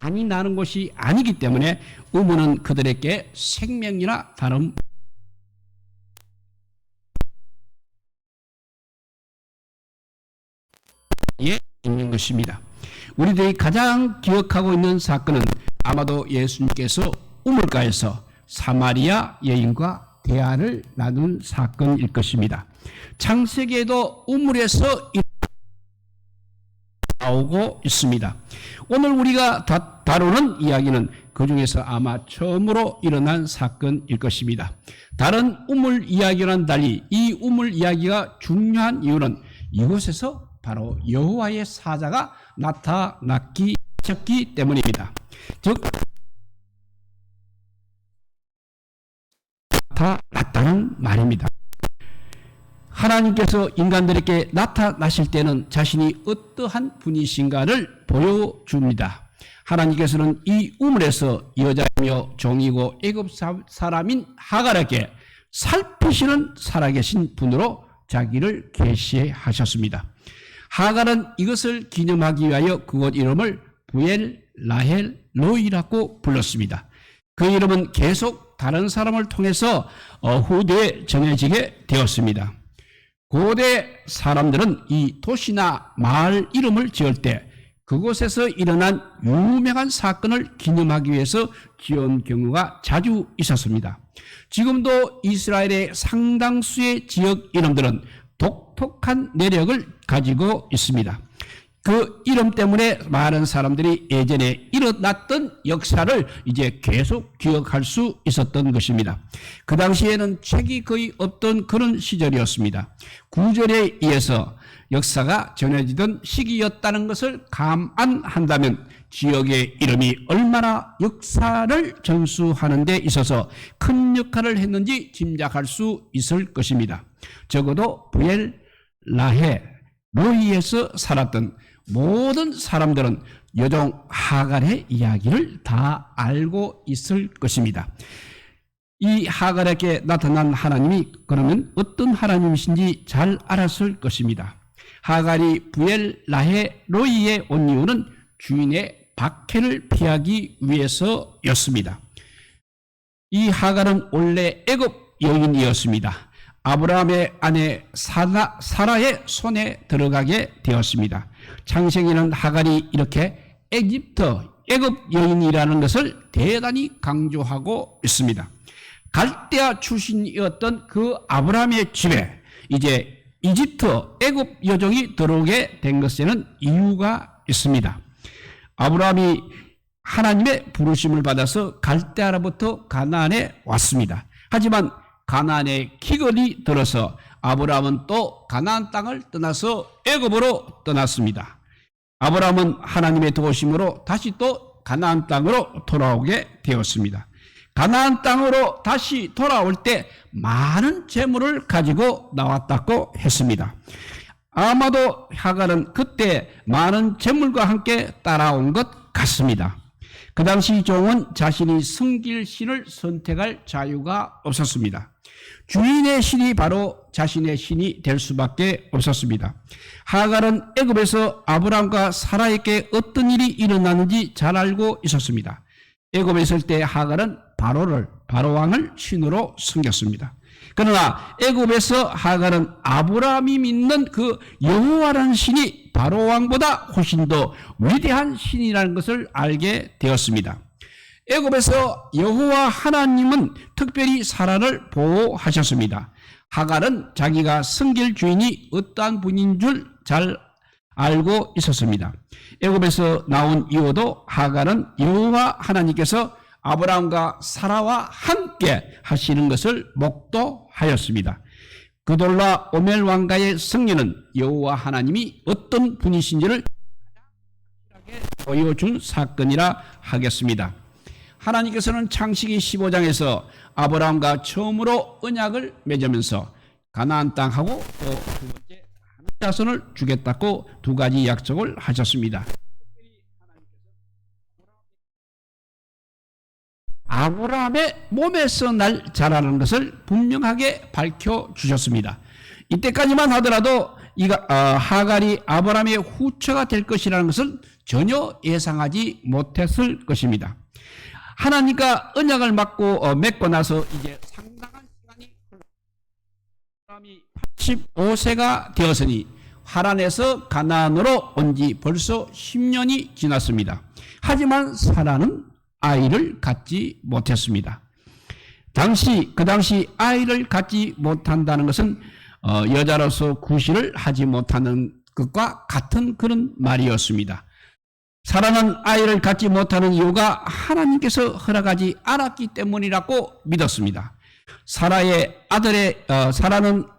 많이 나는 것이 아니기 때문에 우물은 그들에게 생명이나 다름 예 있는 것입니다. 우리들이 가장 기억하고 있는 사건은 아마도 예수님께서 우물가에서 사마리아 여인과 대화를 나눈 사건일 것입니다. 창세기에도 우물에서 나오고 있습니다. 오늘 우리가 다루는 이야기는 그 중에서 아마 처음으로 일어난 사건일 것입니다. 다른 우물 이야기와는 달리 이 우물 이야기가 중요한 이유는 이곳에서 바로 여호와의 사자가 나타났기 때문입니다. 즉 나타났다는 말입니다. 하나님께서 인간들에게 나타나실 때는 자신이 어떠한 분이신가를 보여줍니다. 하나님께서는 이 우물에서 여자이며 종이고 애굽 사람인 하갈에게 살피시는 살아계신 분으로 자기를 계시하셨습니다. 하갈은 이것을 기념하기 위하여 그곳 이름을 부엘 라헬 로이라고 불렀습니다. 그 이름은 계속 다른 사람을 통해서 후대에 전해지게 되었습니다. 고대 사람들은 이 도시나 마을 이름을 지을 때 그곳에서 일어난 유명한 사건을 기념하기 위해서 지은 경우가 자주 있었습니다. 지금도 이스라엘의 상당수의 지역 이름들은 독특한 내력을 가지고 있습니다. 그 이름 때문에 많은 사람들이 예전에 일어났던 역사를 이제 계속 기억할 수 있었던 것입니다. 그 당시에는 책이 거의 없던 그런 시절이었습니다. 구절에 의해서 역사가 전해지던 시기였다는 것을 감안한다면 지역의 이름이 얼마나 역사를 전수하는 데 있어서 큰 역할을 했는지 짐작할 수 있을 것입니다. 적어도 부엘 라헬 로이에서 살았던 모든 사람들은 여종 하갈의 이야기를 다 알고 있을 것입니다. 이 하갈에게 나타난 하나님이 그러면 어떤 하나님이신지 잘 알았을 것입니다. 하갈이 부엘 라헬 로이에 온 이유는 주인의 박해를 피하기 위해서였습니다. 이 하갈은 원래 애굽 여인이었습니다. 아브라함의 아내 사라의 손에 들어가게 되었습니다. 창세기는 하갈이 이렇게 애굽 여인이라는 것을 대단히 강조하고 있습니다. 갈대아 출신이었던 그 아브라함의 집에 이제 애굽 여종이 들어오게 된 것에는 이유가 있습니다. 아브라함이 하나님의 부르심을 받아서 갈대아로부터 가나안에 왔습니다. 하지만 가나안에 기근이 들어서 아브라함은 또 가나안 땅을 떠나서 애굽으로 떠났습니다. 아브라함은 하나님의 도우심으로 다시 또 가나안 땅으로 돌아오게 되었습니다. 가나안 땅으로 다시 돌아올 때 많은 재물을 가지고 나왔다고 했습니다. 아마도 하갈은 그때 많은 재물과 함께 따라온 것 같습니다. 그 당시 종은 자신이 섬길 신을 선택할 자유가 없었습니다. 주인의 신이 바로 자신의 신이 될 수밖에 없었습니다. 하갈은 애굽에서 아브람과 사라에게 어떤 일이 일어나는지 잘 알고 있었습니다. 애굽에 있을 때 하갈은 바로왕을 신으로 섬겼습니다. 그러나 애굽에서 하갈은 아브라함이 믿는 그 여호와라는 신이 바로왕보다 훨씬 더 위대한 신이라는 것을 알게 되었습니다. 애굽에서 여호와 하나님은 특별히 사라를 보호하셨습니다. 하갈은 자기가 섬길 주인이 어떠한 분인 줄 잘 알고 있었습니다. 애굽에서 나온 이후도 하갈은 여호와 하나님께서 아브라함과 사라와 함께 하시는 것을 목도하였습니다. 그돌라 오멜 왕가의 승리는 여호와 하나님이 어떤 분이신지를 확실하게 보여준 사건이라 하겠습니다. 하나님께서는 창세기 15장에서 아브라함과 처음으로 언약을 맺으면서 가나안 땅하고 또 두 번째 한 자손을 주겠다고 두 가지 약속을 하셨습니다. 아브라함의 몸에서 날 자라는 것을 분명하게 밝혀주셨습니다. 이때까지만 하더라도 하갈이 아브라함의 후처가 될 것이라는 것은 전혀 예상하지 못했을 것입니다. 하나님과 언약을 맺고 나서 이제 상당한 시간이 사람이 85세가 되었으니 하란에서 가나안으로 온 지 벌써 10년이 지났습니다. 하지만 사라는 아이를 갖지 못했습니다. 그 당시 아이를 갖지 못한다는 것은 여자로서 구실을 하지 못하는 것과 같은 그런 말이었습니다. 사라는 아이를 갖지 못하는 이유가 하나님께서 허락하지 않았기 때문이라고 믿었습니다. 사라는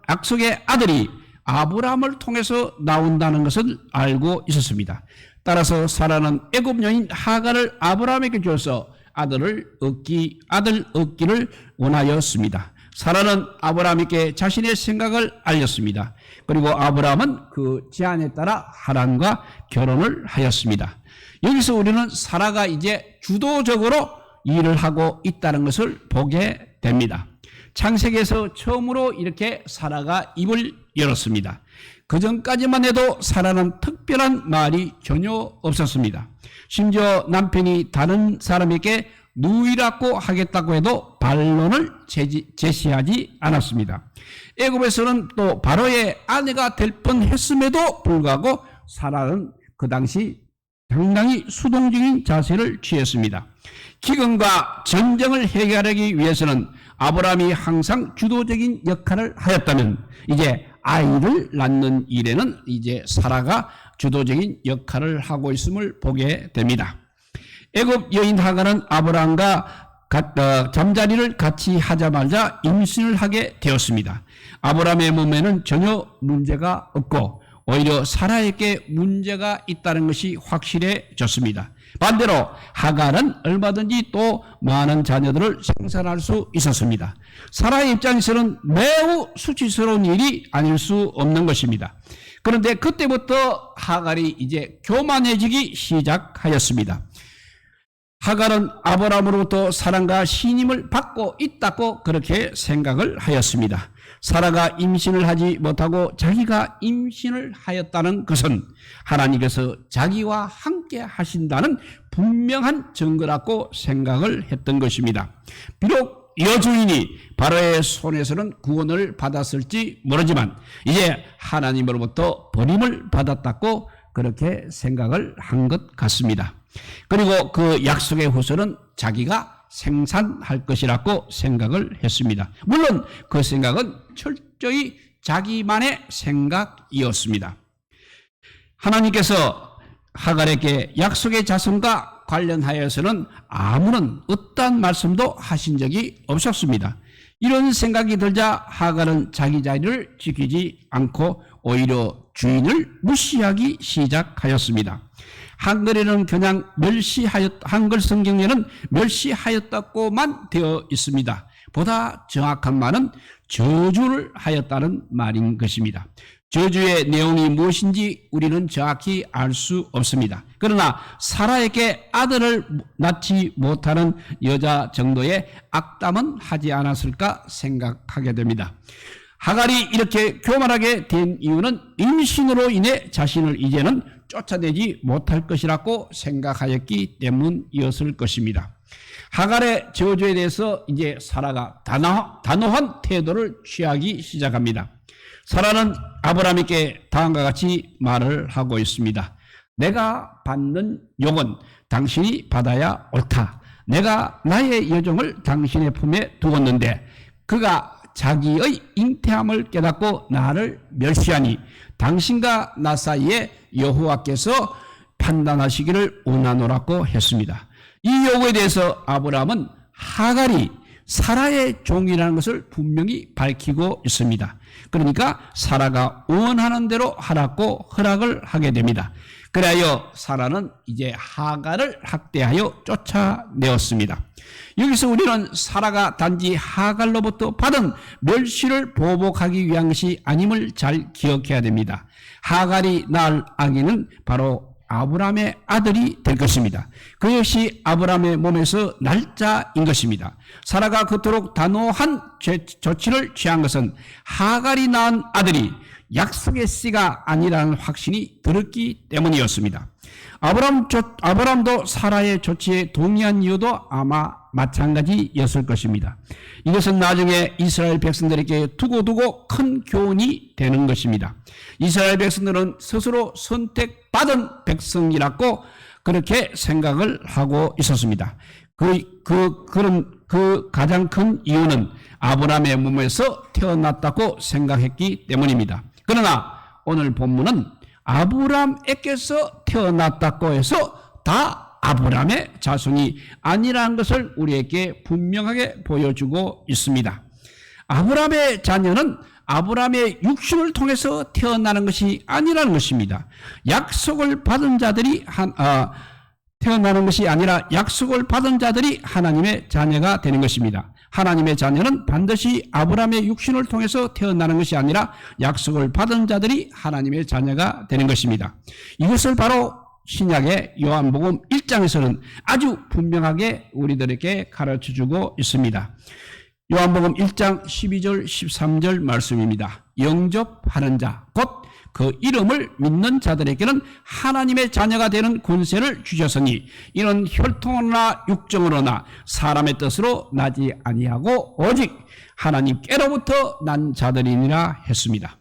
약속의 아들이 아브라함을 통해서 나온다는 것을 알고 있었습니다. 따라서 사라는 애굽 여인 하갈을 아브라함에게 줘서 아들 얻기를 원하였습니다. 사라는 아브라함에게 자신의 생각을 알렸습니다. 그리고 아브라함은 그 제안에 따라 하란과 결혼을 하였습니다. 여기서 우리는 사라가 이제 주도적으로 일을 하고 있다는 것을 보게 됩니다. 창세기에서 처음으로 이렇게 사라가 입을 열었습니다. 그 전까지만 해도 사라는 특별한 말이 전혀 없었습니다. 심지어 남편이 다른 사람에게 누이라고 하겠다고 해도 반론을 제시하지 않았습니다. 애굽에서는 또 바로의 아내가 될 뻔했음에도 불구하고 사라는 그 당시 상당히 수동적인 자세를 취했습니다. 기근과 전쟁을 해결하기 위해서는 아브라함이 항상 주도적인 역할을 하였다면 이제 아이를 낳는 일에는 이제 사라가 주도적인 역할을 하고 있음을 보게 됩니다. 애굽 여인 하갈은 아브라함과 잠자리를 같이 하자마자 임신을 하게 되었습니다. 아브라함의 몸에는 전혀 문제가 없고 오히려 사라에게 문제가 있다는 것이 확실해졌습니다. 반대로 하갈은 얼마든지 또 많은 자녀들을 생산할 수 있었습니다. 사라의 입장에서는 매우 수치스러운 일이 아닐 수 없는 것입니다. 그런데 그때부터 하갈이 이제 교만해지기 시작하였습니다. 하갈은 아브라함으로부터 사랑과 신임을 받고 있다고 그렇게 생각을 하였습니다. 사라가 임신을 하지 못하고 자기가 임신을 하였다는 것은 하나님께서 자기와 함께 하신다는 분명한 증거라고 생각을 했던 것입니다. 비록 여주인이 바로의 손에서는 구원을 받았을지 모르지만 이제 하나님으로부터 버림을 받았다고 그렇게 생각을 한 것 같습니다. 그리고 그 약속의 후손은 자기가 생산할 것이라고 생각을 했습니다. 물론 그 생각은 철저히 자기만의 생각이었습니다. 하나님께서 하갈에게 약속의 자손과 관련하여서는 아무런 어떠한 말씀도 하신 적이 없었습니다. 이런 생각이 들자 하갈은 자기 자리를 지키지 않고 오히려 주인을 무시하기 시작하였습니다. 한글에는 그냥 한글 성경에는 멸시하였다고만 되어 있습니다. 보다 정확한 말은 저주를 하였다는 말인 것입니다. 저주의 내용이 무엇인지 우리는 정확히 알 수 없습니다. 그러나 사라에게 아들을 낳지 못하는 여자 정도의 악담은 하지 않았을까 생각하게 됩니다. 하갈이 이렇게 교만하게 된 이유는 임신으로 인해 자신을 이제는 쫓아내지 못할 것이라고 생각하였기 때문이었을 것입니다. 하갈의 저주에 대해서 이제 사라가 단호한 태도를 취하기 시작합니다. 사라는 아브라함에게 다음과 같이 말을 하고 있습니다. 내가 받는 욕은 당신이 받아야 옳다. 내가 나의 여종을 당신의 품에 두었는데 그가 자기의 잉태함을 깨닫고 나를 멸시하니 당신과 나 사이에 여호와께서 판단하시기를 원하노라고 했습니다. 이 요구에 대해서 아브라함은 하갈이 사라의 종이라는 것을 분명히 밝히고 있습니다. 그러니까 사라가 원하는 대로 하라고 허락을 하게 됩니다. 그래야 사라는 이제 하갈을 학대하여 쫓아내었습니다. 여기서 우리는 사라가 단지 하갈로부터 받은 멸시를 보복하기 위한 것이 아님을 잘 기억해야 됩니다. 하갈이 낳을 아기는 바로 아브라함의 아들이 될 것입니다. 그 역시 아브라함의 몸에서 날짜인 것입니다. 사라가 그토록 단호한 조치를 취한 것은 하갈이 낳은 아들이 약속의 씨가 아니라는 확신이 들었기 때문이었습니다. 아브람도 사라의 조치에 동의한 이유도 아마 마찬가지였을 것입니다. 이것은 나중에 이스라엘 백성들에게 두고두고 큰 교훈이 되는 것입니다. 이스라엘 백성들은 스스로 선택받은 백성이라고 그렇게 생각을 하고 있었습니다. 그 가장 큰 이유는 아브라함의 몸에서 태어났다고 생각했기 때문입니다. 그러나 오늘 본문은 아브라함에게서 태어났다고 해서 다 아브라함의 자손이 아니라는 것을 우리에게 분명하게 보여주고 있습니다. 아브라함의 자녀는 아브라함의 육신을 통해서 태어나는 것이 아니라는 것입니다. 약속을 받은 자들이 태어나는 것이 아니라 약속을 받은 자들이 하나님의 자녀가 되는 것입니다. 하나님의 자녀는 반드시 아브라함의 육신을 통해서 태어나는 것이 아니라 약속을 받은 자들이 하나님의 자녀가 되는 것입니다. 이것을 바로 신약의 요한복음 1장에서는 아주 분명하게 우리들에게 가르쳐주고 있습니다. 요한복음 1장 12절 13절 말씀입니다. 영접하는 자, 곧 그 이름을 믿는 자들에게는 하나님의 자녀가 되는 권세를 주셨으니 이는 혈통으로나 육정으로나 사람의 뜻으로 나지 아니하고 오직 하나님께로부터 난 자들이니라 했습니다.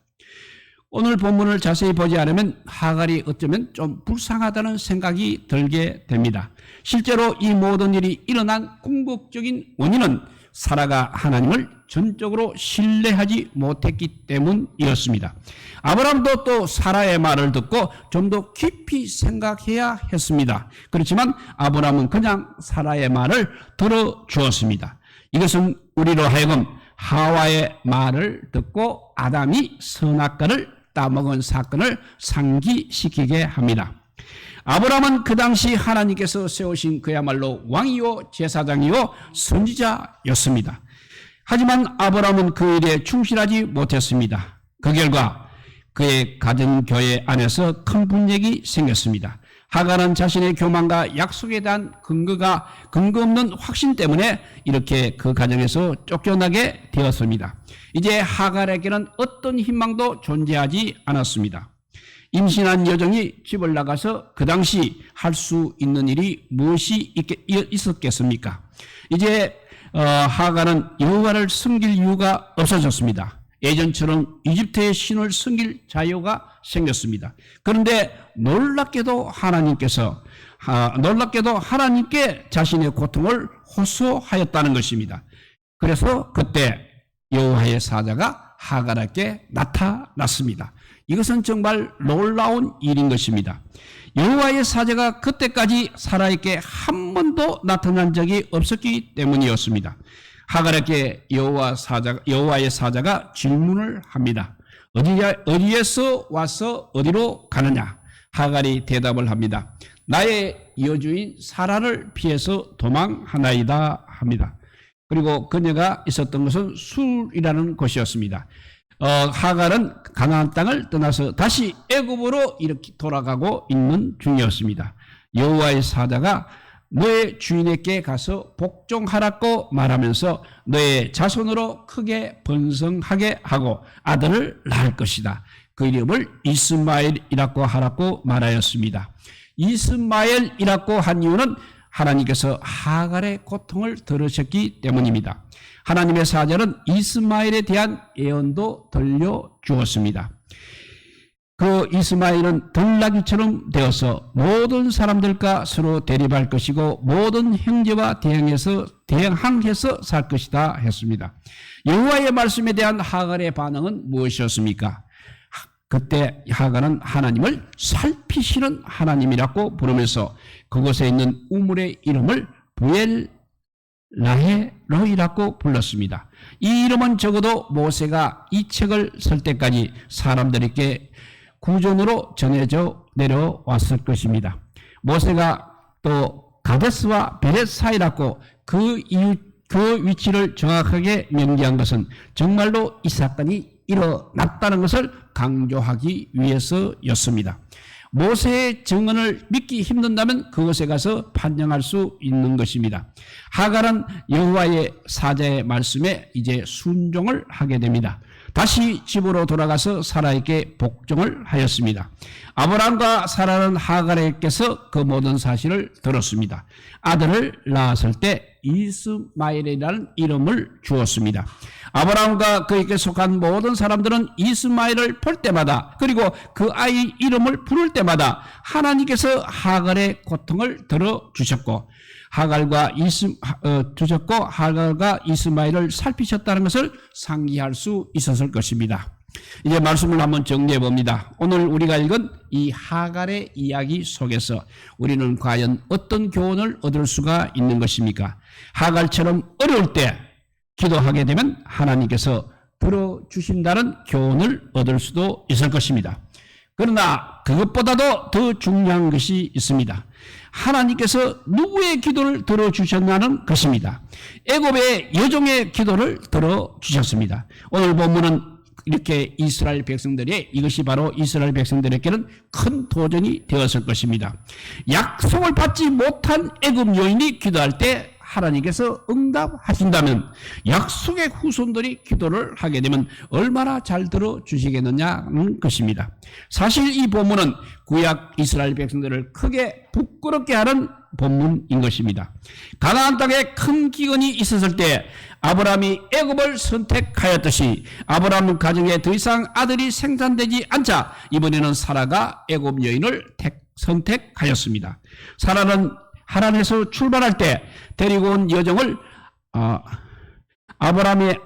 오늘 본문을 자세히 보지 않으면 하갈이 어쩌면 좀 불쌍하다는 생각이 들게 됩니다. 실제로 이 모든 일이 일어난 궁극적인 원인은 사라가 하나님을 전적으로 신뢰하지 못했기 때문이었습니다. 아브라함도 또 사라의 말을 듣고 좀 더 깊이 생각해야 했습니다. 그렇지만 아브라함은 그냥 사라의 말을 들어주었습니다. 이것은 우리로 하여금 하와의 말을 듣고 아담이 선악과를 따먹은 사건을 상기시키게 합니다. 아브라함은 그 당시 하나님께서 세우신 그야말로 왕이요 제사장이요 선지자였습니다. 하지만 아브라함은 그 일에 충실하지 못했습니다. 그 결과 그의 가정교회 안에서 큰 분쟁이 생겼습니다. 하갈은 자신의 교만과 약속에 대한 근거 없는 확신 때문에 이렇게 그 가정에서 쫓겨나게 되었습니다. 이제 하갈에게는 어떤 희망도 존재하지 않았습니다. 임신한 여종이 집을 나가서 그 당시 할 수 있는 일이 무엇이 있었겠습니까? 이제 하갈은 여호와를 섬길 이유가 없어졌습니다. 예전처럼 이집트의 신을 섬길 자유가 생겼습니다. 그런데 놀랍게도 하나님께 자신의 고통을 호소하였다는 것입니다. 그래서 그때 여호와의 사자가 하갈에게 나타났습니다. 이것은 정말 놀라운 일인 것입니다. 여호와의 사자가 그때까지 사라에게 한 번도 나타난 적이 없었기 때문이었습니다. 하갈에게 여호와의 사자가 질문을 합니다. 어디에서 와서 어디로 가느냐? 하갈이 대답을 합니다. 나의 여주인 사라를 피해서 도망하나이다 합니다. 그리고 그녀가 있었던 것은 술이라는 곳이었습니다. 하갈은 가나안 땅을 떠나서 다시 애굽으로 이렇게 돌아가고 있는 중이었습니다. 여호와의 사자가 너의 주인에게 가서 복종하라고 말하면서 너의 자손으로 크게 번성하게 하고 아들을 낳을 것이다. 그 이름을 이스마엘이라고 하라고 말하였습니다. 이스마엘이라고 한 이유는 하나님께서 하갈의 고통을 들으셨기 때문입니다. 하나님의 사자는 이스마엘에 대한 예언도 들려주었습니다. 그 이스마엘은 들나귀처럼 되어서 모든 사람들과 서로 대립할 것이고 모든 형제와 대항해서 살 것이다 했습니다. 여호와의 말씀에 대한 하갈의 반응은 무엇이었습니까? 그때 하갈은 하나님을 살피시는 하나님이라고 부르면서 그곳에 있는 우물의 이름을 부엘라헤로이라고 불렀습니다. 이 이름은 적어도 모세가 이 책을 쓸 때까지 사람들에게 구전으로 전해져 내려왔을 것입니다. 모세가 또 가데스와 베렛 사이라고 그 위치를 정확하게 명기한 것은 정말로 이 사건이 일어났다는 것을 강조하기 위해서였습니다. 모세의 증언을 믿기 힘든다면 그것에 가서 판정할 수 있는 것입니다. 하갈은 여호와의 사자의 말씀에 이제 순종을 하게 됩니다. 다시 집으로 돌아가서 사라에게 복종을 하였습니다. 아브라함과 사라는 하갈에게서 그 모든 사실을 들었습니다. 아들을 낳았을 때 이스마엘이라는 이름을 주었습니다. 아브라함과 그에게 속한 모든 사람들은 이스마엘을 볼 때마다, 그리고 그 아이 이름을 부를 때마다 하나님께서 하갈의 고통을 들어주셨고 하갈과 이스마엘을 살피셨다는 것을 상기할 수 있었을 것입니다. 이제 말씀을 한번 정리해 봅니다. 오늘 우리가 읽은 이 하갈의 이야기 속에서 우리는 과연 어떤 교훈을 얻을 수가 있는 것입니까? 하갈처럼 어려울 때 기도하게 되면 하나님께서 들어주신다는 교훈을 얻을 수도 있을 것입니다. 그러나 그것보다도 더 중요한 것이 있습니다. 하나님께서 누구의 기도를 들어주셨냐는 것입니다. 애굽의 여종의 기도를 들어주셨습니다. 오늘 본문은 이렇게 이스라엘 백성들이, 이것이 바로 이스라엘 백성들에게는 큰 도전이 되었을 것입니다. 약속을 받지 못한 애굽 여인이 기도할 때 하나님께서 응답하신다면 약속의 후손들이 기도를 하게 되면 얼마나 잘 들어주시겠느냐는 것입니다. 사실 이 본문은 구약 이스라엘 백성들을 크게 부끄럽게 하는 본문인 것입니다. 가나안 땅에 큰 기근이 있었을 때 아브라함이 애굽을 선택하였듯이 아브라함 가정에 더 이상 아들이 생산되지 않자 이번에는 사라가 애굽 여인을 선택하였습니다. 사라는 하란에서 출발할 때 데리고 온 여종을 아브라함의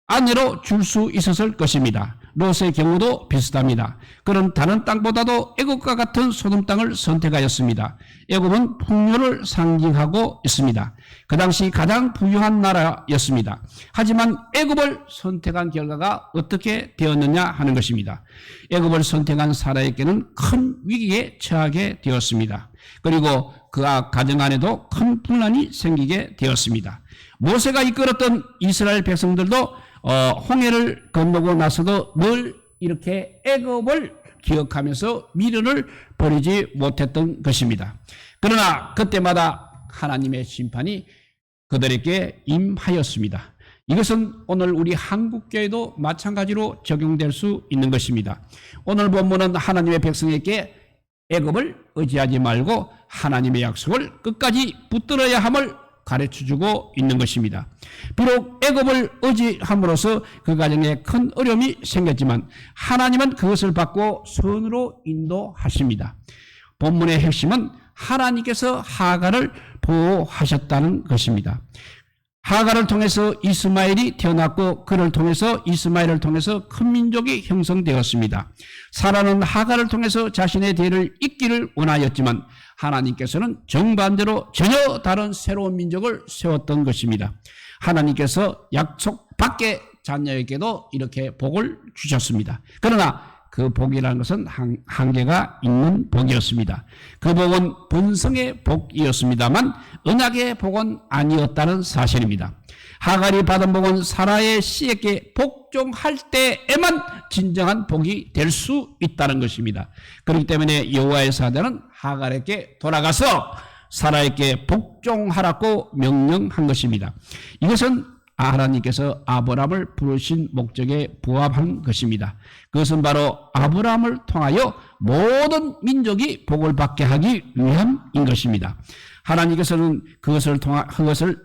아내로 줄 수 있었을 것입니다. 롯의 경우도 비슷합니다. 그는 다른 땅보다도 애굽과 같은 소돔 땅을 선택하였습니다. 애굽은 풍요를 상징하고 있습니다. 그 당시 가장 부유한 나라였습니다. 하지만 애굽을 선택한 결과가 어떻게 되었느냐 하는 것입니다. 애굽을 선택한 사라에게는 큰 위기에 처하게 되었습니다. 그리고 그 가정 안에도 큰 분란이 생기게 되었습니다. 모세가 이끌었던 이스라엘 백성들도 홍해를 건너고 나서도 늘 이렇게 애굽을 기억하면서 미련을 버리지 못했던 것입니다. 그러나 그때마다 하나님의 심판이 그들에게 임하였습니다. 이것은 오늘 우리 한국교회도 마찬가지로 적용될 수 있는 것입니다. 오늘 본문은 하나님의 백성에게 애굽을 의지하지 말고 하나님의 약속을 끝까지 붙들어야 함을 가르쳐주고 있는 것입니다. 비록 애굽을 의지함으로써 그 가정에 큰 어려움이 생겼지만 하나님은 그것을 받고 선으로 인도하십니다. 본문의 핵심은 하나님께서 하갈을 보호하셨다는 것입니다. 하갈을 통해서 이스마엘이 태어났고 그를 통해서 이스마엘을 통해서 큰 민족이 형성되었습니다. 사라는 하갈을 통해서 자신의 대를 잇기를 원하였지만 하나님께서는 정반대로 전혀 다른 새로운 민족을 세웠던 것입니다. 하나님께서 약속 밖의 자녀에게도 이렇게 복을 주셨습니다. 그러나 그 복이라는 것은 한계가 있는 복이었습니다. 그 복은 본성의 복이었습니다만 언약의 복은 아니었다는 사실입니다. 하갈이 받은 복은 사라의 씨에게 복종할 때에만 진정한 복이 될 수 있다는 것입니다. 그렇기 때문에 여호와의 사자는 하갈에게 돌아가서 사라에게 복종하라고 명령한 것입니다. 이것은 하나님께서 아브라함을 부르신 목적에 부합한 것입니다. 그것은 바로 아브라함을 통하여 모든 민족이 복을 받게 하기 위함인 것입니다. 하나님께서는 그것을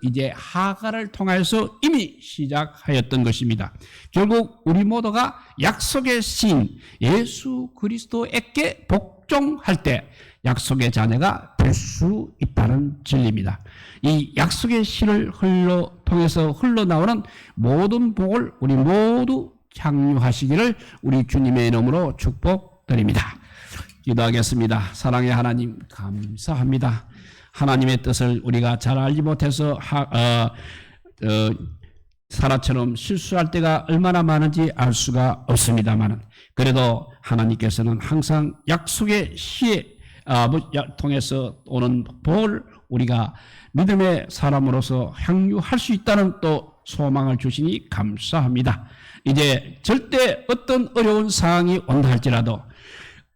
이제 하갈을 통하여서 이미 시작하였던 것입니다. 결국 우리 모두가 약속의 신 예수 그리스도에게 복종할 때 약속의 자녀가 될 수 있다는 진리입니다. 이 약속의 신을 통해서 흘러나오는 모든 복을 우리 모두 향유하시기를 우리 주님의 이름으로 축복드립니다. 기도하겠습니다. 사랑의 하나님 감사합니다. 하나님의 뜻을 우리가 잘 알지 못해서 사라처럼 실수할 때가 얼마나 많은지 알 수가 없습니다만 그래도 하나님께서는 항상 약속의 시에 통해서 오는 복을 우리가 믿음의 사람으로서 향유할 수 있다는 또 소망을 주시니 감사합니다. 이제 절대 어떤 어려운 상황이 온다 할지라도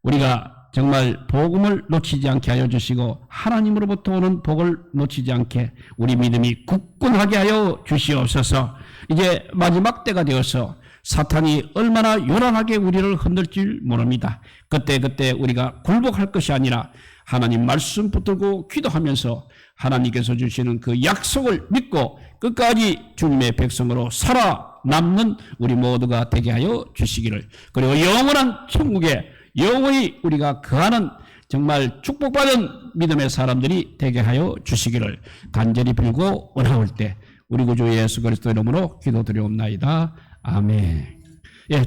우리가 정말 복음을 놓치지 않게 하여 주시고 하나님으로부터 오는 복을 놓치지 않게 우리 믿음이 굳건하게 하여 주시옵소서. 이제 마지막 때가 되어서 사탄이 얼마나 요란하게 우리를 흔들지 모릅니다. 그때 우리가 굴복할 것이 아니라 하나님 말씀 붙들고 기도하면서 하나님께서 주시는 그 약속을 믿고 끝까지 주님의 백성으로 살아남는 우리 모두가 되게 하여 주시기를, 그리고 영원한 천국에 영원히 우리가 거하는 정말 축복받은 믿음의 사람들이 되게 하여 주시기를 간절히 빌고 원하올 때 우리 구주 예수 그리스도 이름으로 기도드리옵나이다. 아멘. 예,